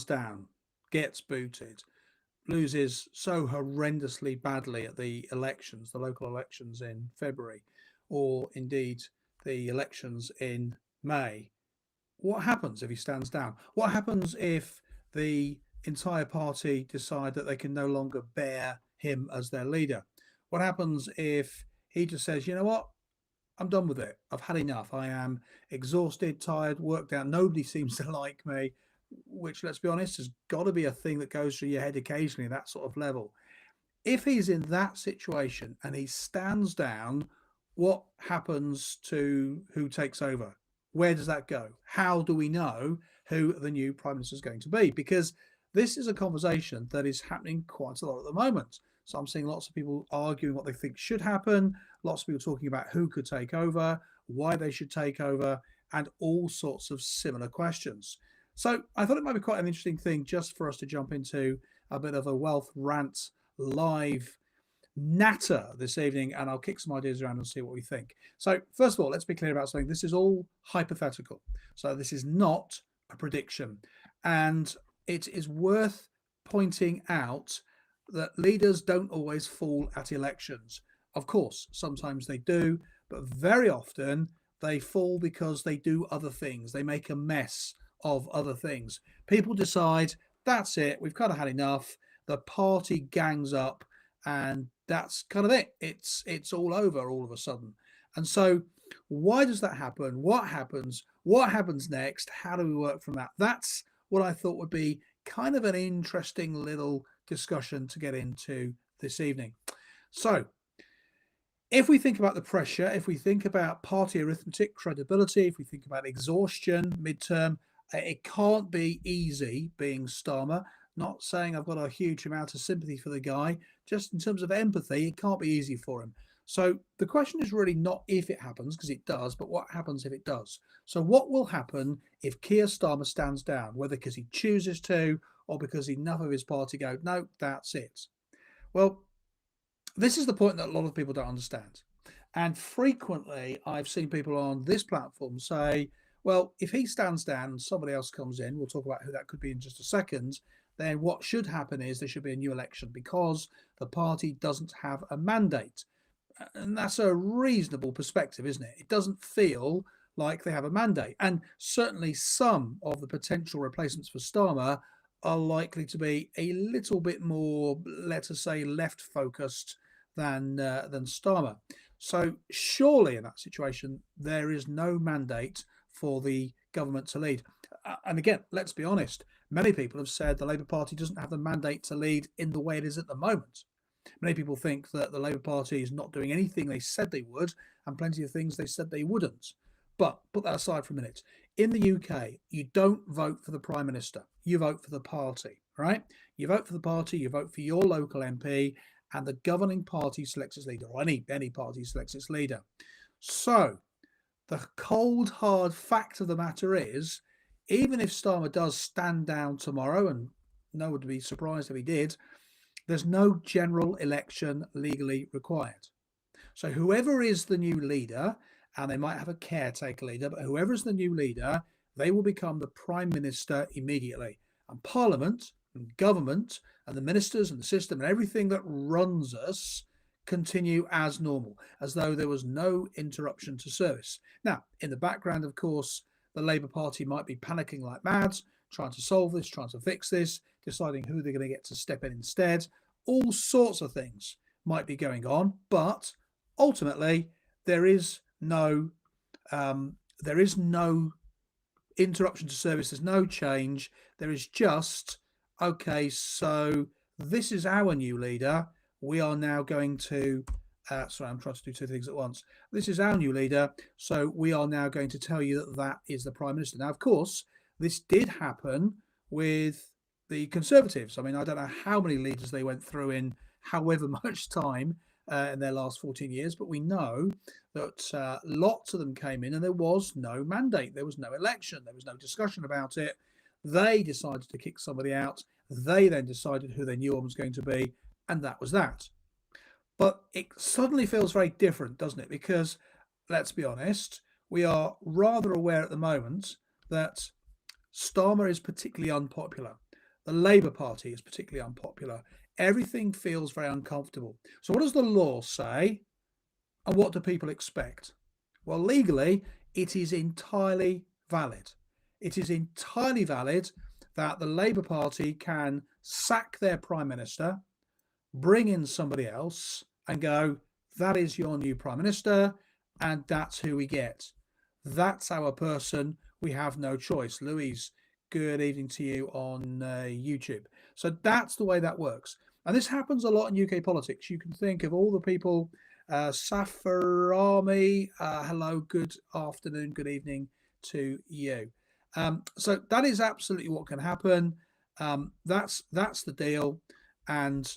down, gets booted, loses so horrendously badly at the elections, the local elections in February, or indeed the elections in May, what happens if he stands down? What happens if the entire party decide that they can no longer bear him as their leader? What happens if he just says, you know what? I'm done with it. I've had enough. I am exhausted, tired, worked out. Nobody seems to like me, which, let's be honest, has got to be a thing that goes through your head occasionally, that sort of level. If he's in that situation and he stands down, what happens to who takes over? Where does that go? How do we know who the new prime minister is going to be? Because this is a conversation that is happening quite a lot at the moment. So I'm seeing lots of people arguing what they think should happen, lots of people talking about who could take over, why they should take over, and all sorts of similar questions. So I thought it might be quite an interesting thing just for us to jump into a bit of a wealth rant live natter this evening, and I'll kick some ideas around and see what we think. So first of all, let's be clear about something. This is all hypothetical. So this is not a prediction. And it is worth pointing out that leaders don't always fall at elections. Of course, sometimes they do, but very often they fall because they do other things. They make a mess of other things. People decide, that's it, we've kind of had enough. The party gangs up, and that's kind of it. It's all over all of a sudden. And so why does that happen? What happens? What happens next? How do we work from that? That's what I thought would be kind of an interesting little discussion to get into this evening. So if we think about the pressure, if we think about party arithmetic, credibility, if we think about exhaustion midterm, it can't be easy being Starmer. Not saying I've got a huge amount of sympathy for the guy, just in terms of empathy, it can't be easy for him. So the question is really not if it happens, because it does, but what happens if it does? So what will happen if Keir Starmer stands down, whether because he chooses to or because enough of his party go, no, that's it? Well, this is the point that a lot of people don't understand. And frequently I've seen people on this platform say, well, if he stands down and somebody else comes in, we'll talk about who that could be in just a second, then what should happen is there should be a new election because the party doesn't have a mandate. And that's a reasonable perspective, isn't it? It doesn't feel like they have a mandate. And certainly some of the potential replacements for Starmer are likely to be a little bit more, let us say, left focused than Starmer. So surely in that situation, there is no mandate for the government to lead. And again, let's be honest, many people have said the Labour Party doesn't have the mandate to lead in the way it is at the moment. Many people think that the Labour Party is not doing anything they said they would, and plenty of things they said they wouldn't. But put that aside for a minute. In the UK, you don't vote for the Prime Minister. You vote for the party, right? You vote for the party, you vote for your local MP, and the governing party selects its leader, or any party selects its leader. So the cold, hard fact of the matter is, even if Starmer does stand down tomorrow, and no one would be surprised if he did, there's no general election legally required. So whoever is the new leader, and they might have a caretaker leader, but whoever is the new leader, they will become the Prime Minister immediately. And Parliament and government and the ministers and the system and everything that runs us continue as normal, as though there was no interruption to service. Now, in the background, of course, the Labour Party might be panicking like mad, trying to solve this, trying to fix this, deciding who they're going to get to step in instead. All sorts of things might be going on, but ultimately there is no interruption to service. There's no change. There is just, okay, so this is our new leader. We are now going to, sorry, I'm trying to do two things at once. This is our new leader. So we are now going to tell you that that is the Prime Minister. Now, of course, this did happen with the Conservatives. I mean, I don't know how many leaders they went through in however much time in their last 14 years, but we know that lots of them came in and there was no mandate. There was no election. There was no discussion about it. They decided to kick somebody out. They then decided who their new one was going to be, and that was that. But it suddenly feels very different, doesn't it? Because, let's be honest, we are rather aware at the moment that Starmer is particularly unpopular. The Labour Party is particularly unpopular. Everything feels very uncomfortable. So what does the law say? And what do people expect? Well, legally, it is entirely valid. It is entirely valid that the Labour Party can sack their Prime Minister, bring in somebody else, and go, that is your new Prime Minister, and that's who we get. That's our person. We have no choice. Louise, good evening to you on YouTube. So that's the way that works. And this happens a lot in UK politics. You can think of all the people, Safarami, hello, good afternoon, good evening to you. So that is absolutely what can happen. That's the deal, and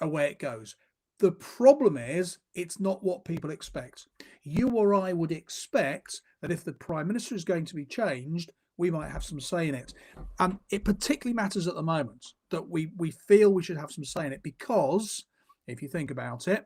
away it goes. The problem is, it's not what people expect. You or I would expect that if the Prime Minister is going to be changed, we might have some say in it. And it particularly matters at the moment that we feel we should have some say in it, because if you think about it,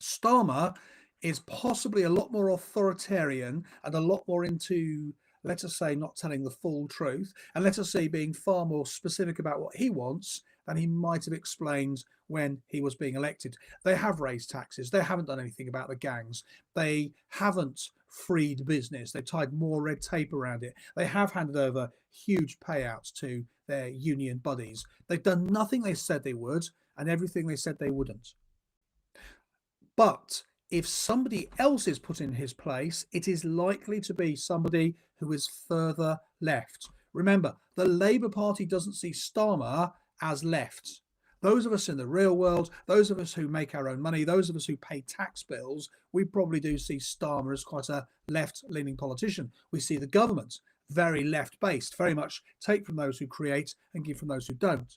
Starmer is possibly a lot more authoritarian and a lot more into, let us say, not telling the full truth, and let us say being far more specific about what he wants than he might have explained when he was being elected. They have raised taxes. They haven't done anything about the gangs. They haven't freed business. They've tied more red tape around it. They have handed over huge payouts to their union buddies. They've done nothing they said they would and everything they said they wouldn't. But if somebody else is put in his place, it is likely to be somebody who is further left. Remember, the Labour Party doesn't see Starmer as left. Those of us in the real world, those of us who make our own money, those of us who pay tax bills, we probably do see Starmer as quite a left-leaning politician. We see the government very left-based, very much take from those who create and give from those who don't.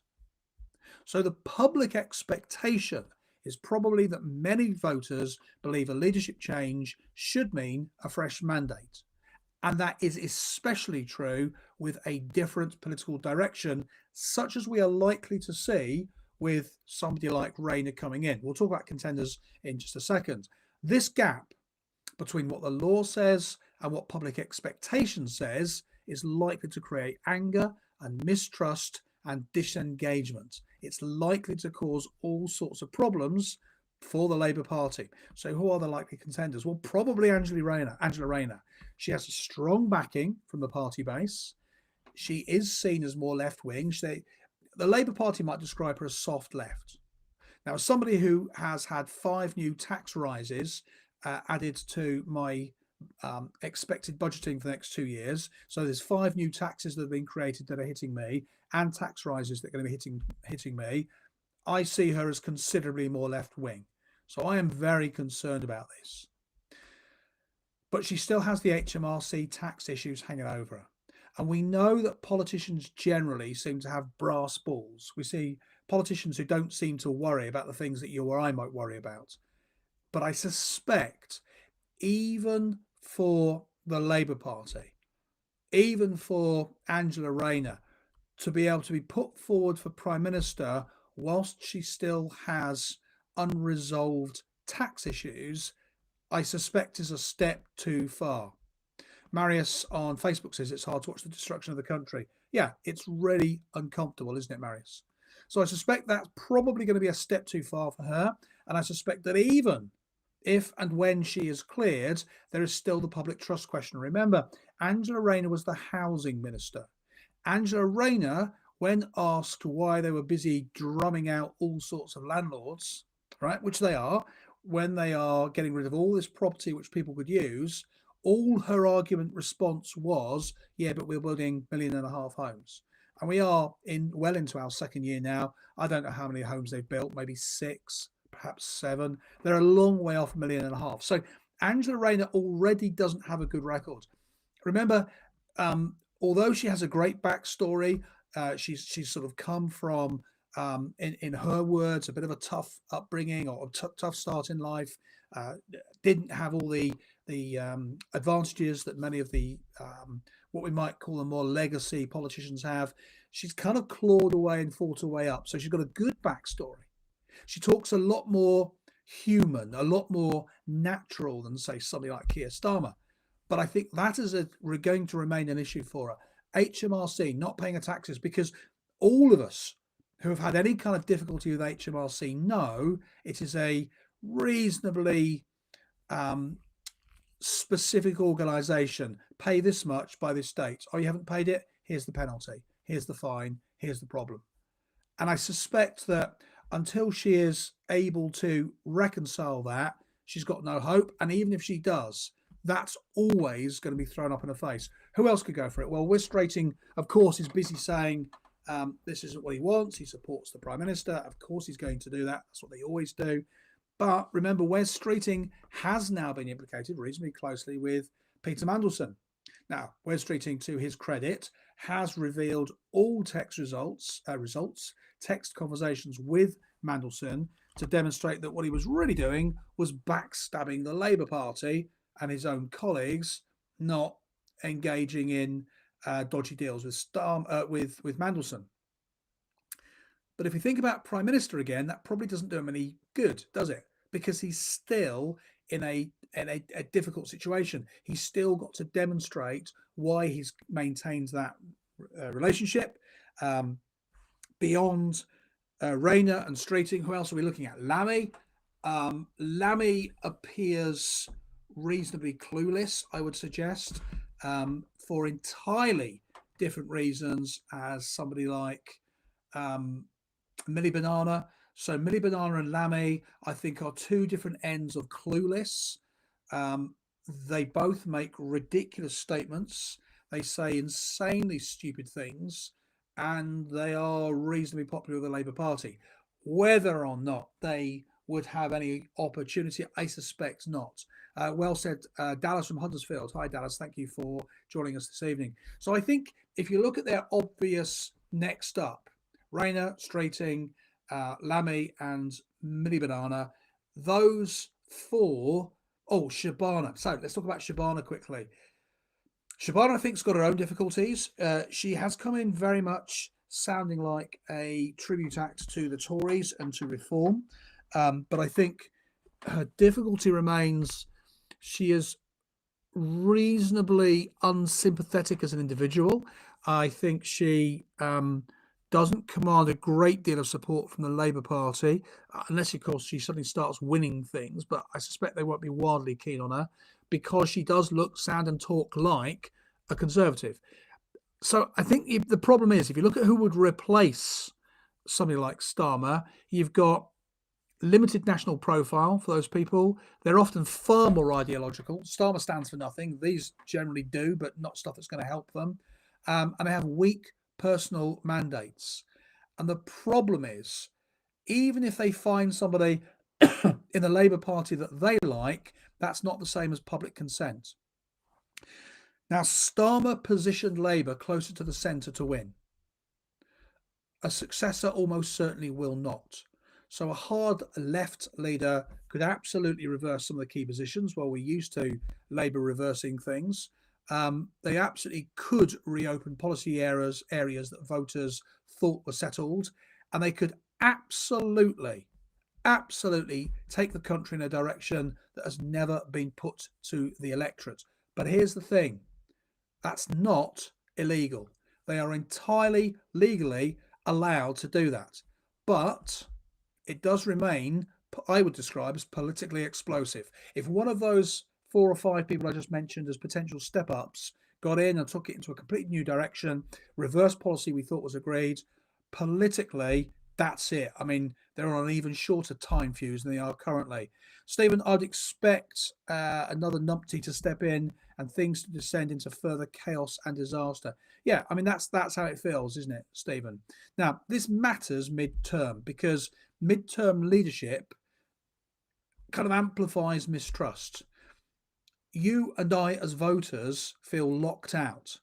So the public expectation is probably that many voters believe a leadership change should mean a fresh mandate. And that is especially true with a different political direction, such as we are likely to see with somebody like Rayner coming in. We'll talk about contenders in just a second. This gap between what the law says and what public expectation says is likely to create anger and mistrust and disengagement. It's likely to cause all sorts of problems for the Labour Party. So who are the likely contenders? Well, probably Angela Rayner. She has a strong backing from the party base. She is seen as more left-wing. The Labour Party might describe her as soft left. Now, as somebody who has had 5 new tax rises added to my expected budgeting for the next 2 years, so there's 5 new taxes that have been created that are hitting me, and tax rises that are going to be hitting me, I see her as considerably more left-wing. So I am very concerned about this. But she still has the HMRC tax issues hanging over her. And we know that politicians generally seem to have brass balls. We see politicians who don't seem to worry about the things that you or I might worry about. But I suspect even for the Labour Party, even for Angela Rayner, to be able to be put forward for Prime Minister whilst she still has unresolved tax issues, I suspect is a step too far. Marius on Facebook says it's hard to watch the destruction of the country. Yeah, it's really uncomfortable, isn't it, Marius? So I suspect that's probably going to be a step too far for her. And I suspect that even if and when she is cleared, there is still the public trust question. Remember, Angela Rayner was the housing minister. Angela Rayner, when asked why they were busy drumming out all sorts of landlords, right, which they are, when they are getting rid of all this property which people could use, all her argument response was, yeah, but we're building 1.5 million homes. And we are well into our 2nd year now. I don't know how many homes they've built, maybe 6, perhaps 7. They're a long way off 1.5 million. So Angela Rayner already doesn't have a good record. Remember, although she has a great backstory, she's sort of come from, in her words, a bit of a tough upbringing or a tough start in life. Didn't have all the advantages that many of the what we might call the more legacy politicians have. She's kind of clawed away and fought her way up. So she's got a good backstory. She talks a lot more human, a lot more natural than, say, somebody like Keir Starmer. But I think that is going to remain an issue for her. HMRC not paying her taxes, because all of us who have had any kind of difficulty with HMRC know it is a reasonably specific organisation. Pay this much by this date. Oh, you haven't paid it? Here's the penalty. Here's the fine. Here's the problem. And I suspect that until she is able to reconcile that, she's got no hope. And even if she does, that's always going to be thrown up in her face. Who else could go for it? Well, Wes Strating, of course, is busy saying this isn't what he wants. He supports the Prime Minister. Of course, he's going to do that. That's what they always do. But remember, Wes Streeting has now been implicated reasonably closely with Peter Mandelson. Now, Wes Streeting, to his credit, has revealed all text text conversations with Mandelson to demonstrate that what he was really doing was backstabbing the Labour Party and his own colleagues, not engaging in dodgy deals with Mandelson. But if you think about Prime Minister again, that probably doesn't do him any good, does it? Because he's still in a difficult situation. He's still got to demonstrate why he's maintained that relationship. Beyond Rayner and Streeting, who else are we looking at? Lammy. Lammy appears reasonably clueless, I would suggest, for entirely different reasons as somebody like Millie Banana. So Millie Banana and Lammy, I think, are two different ends of clueless. They both make ridiculous statements. They say insanely stupid things, and they are reasonably popular with the Labour Party. Whether or not they would have any opportunity, I suspect not. Well said, Dallas from Huddersfield. Hi, Dallas. Thank you for joining us this evening. So I think if you look at their obvious next up, Rayner, Streeting, Lammy, and Millie Banana, those four. Oh, Shabana. So let's talk about Shabana quickly. Shabana, I think, has got her own difficulties. She has come in very much sounding like a tribute act to the Tories and to reform. But I think her difficulty remains she is reasonably unsympathetic as an individual. I think she doesn't command a great deal of support from the Labour Party, unless, of course, she suddenly starts winning things. But I suspect they won't be wildly keen on her because she does look, sound and talk like a Conservative. So I think the problem is, if you look at who would replace somebody like Starmer, you've got limited national profile for those people. They're often far more ideological. Starmer stands for nothing. These generally do, but not stuff that's going to help them. And they have weak personal mandates. And the problem is, even if they find somebody in the Labour Party that they like, that's not the same as public consent. Now, Starmer positioned Labour closer to the centre to win. A successor almost certainly will not. So a hard left leader could absolutely reverse some of the key positions. Well, we're used to Labour reversing things. They absolutely could reopen policy areas that voters thought were settled, and they could absolutely take the country in a direction that has never been put to the electorate. But here's the thing, that's not illegal. They are entirely legally allowed to do that. But it does remain, I would describe, as politically explosive. If one of those 4 or 5 people I just mentioned as potential step-ups got in and took it into a completely new direction, reverse policy we thought was agreed, politically, that's it. I mean, they're on an even shorter time fuse than they are currently. Stephen, I'd expect another numpty to step in and things to descend into further chaos and disaster. Yeah, I mean, that's how it feels, isn't it, Stephen? Now, this matters mid-term because mid-term leadership kind of amplifies mistrust. You and I, as voters, feel locked out.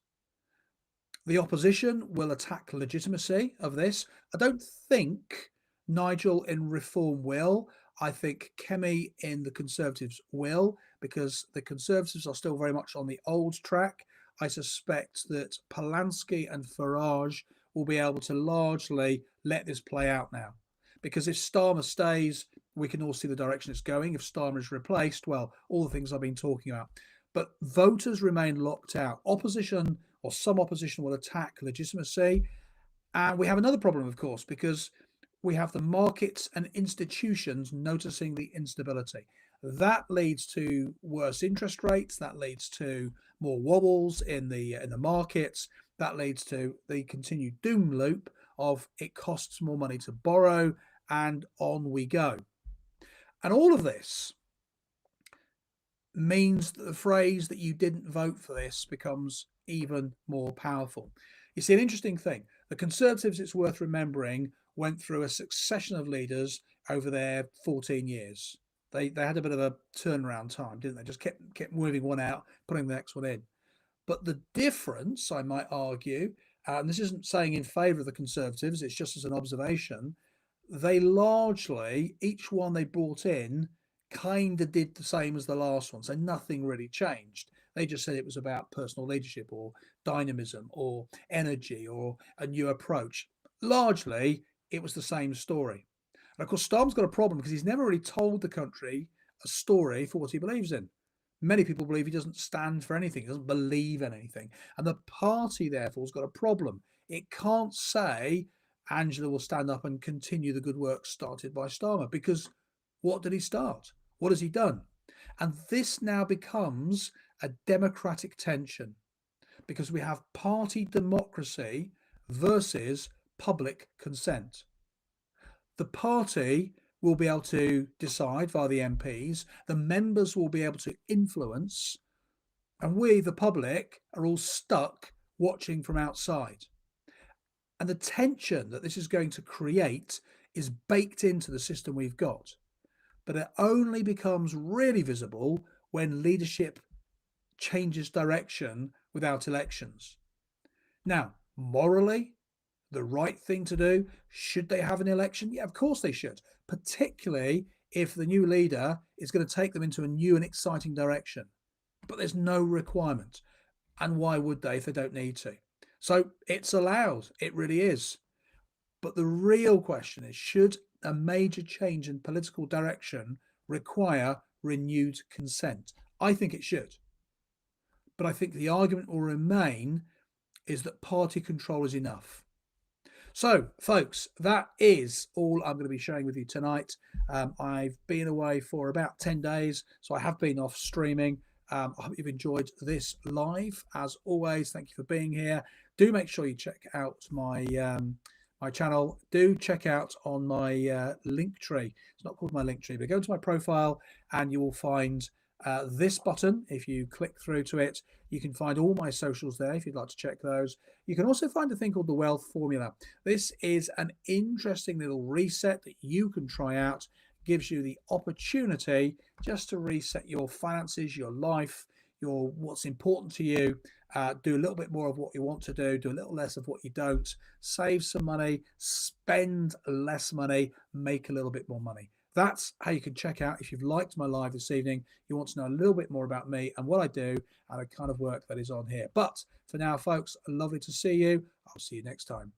The opposition will attack legitimacy of this. I don't think Nigel in Reform will. I think Kemi in the Conservatives will, because the Conservatives are still very much on the old track. I suspect that Polanski and Farage will be able to largely let this play out now. Because if Starmer stays, we can all see the direction it's going. If Starmer is replaced, well, all the things I've been talking about. But voters remain locked out. Opposition, or some opposition, will attack legitimacy. And we have another problem, of course, because we have the markets and institutions noticing the instability. That leads to worse interest rates. That leads to more wobbles in the markets. That leads to the continued doom loop of it costs more money to borrow, and on we go. And all of this means that the phrase that you didn't vote for this becomes even more powerful. You see, an interesting thing, the Conservatives, it's worth remembering, went through a succession of leaders over their 14 years. They had a bit of a turnaround time, didn't they? Just kept moving one out, putting the next one in. But the difference, I might argue, and this isn't saying in favour of the Conservatives, it's just as an observation, they largely, each one they brought in, kind of did the same as the last one. So nothing really changed. They just said it was about personal leadership or dynamism or energy or a new approach. Largely, it was the same story. And of course, Starmer's got a problem because he's never really told the country a story for what he believes in. Many people believe he doesn't stand for anything, he doesn't believe in anything. And the party, therefore, has got a problem. It can't say Angela will stand up and continue the good work started by Starmer, because what did he start? What has he done? And this now becomes a democratic tension, because we have party democracy versus public consent. The party will be able to decide via the MPs, the members will be able to influence, and we, the public, are all stuck watching from outside. And the tension that this is going to create is baked into the system we've got. But it only becomes really visible when leadership changes direction without elections. Now, morally, the right thing to do, should they have an election? Yeah, of course they should, particularly if the new leader is going to take them into a new and exciting direction. But there's no requirement. And why would they if they don't need to? So it's allowed, it really is. But the real question is, should a major change in political direction require renewed consent? I think it should. But I think the argument will remain is that party control is enough. So, folks, that is all I'm going to be sharing with you tonight. I've been away for about 10 days, so I have been off streaming. I hope you've enjoyed this live. As always, thank you for being here. Do make sure you check out my channel. Do check out on my link tree. It's not called my link tree, but go to my profile and you will find this button. If you click through to it, you can find all my socials there if you'd like to check those. You can also find a thing called the Wealth Formula. This is an interesting little reset that you can try out. Gives you the opportunity just to reset your finances, your life, your what's important to you. Do a little bit more of what you want to do a little less of what you don't, save some money, spend less money, make a little bit more money. That's how you can check out. If you've liked my live this evening, you want to know a little bit more about me and what I do and the kind of work that is on here. But for now, folks, lovely to see you. I'll see you next time.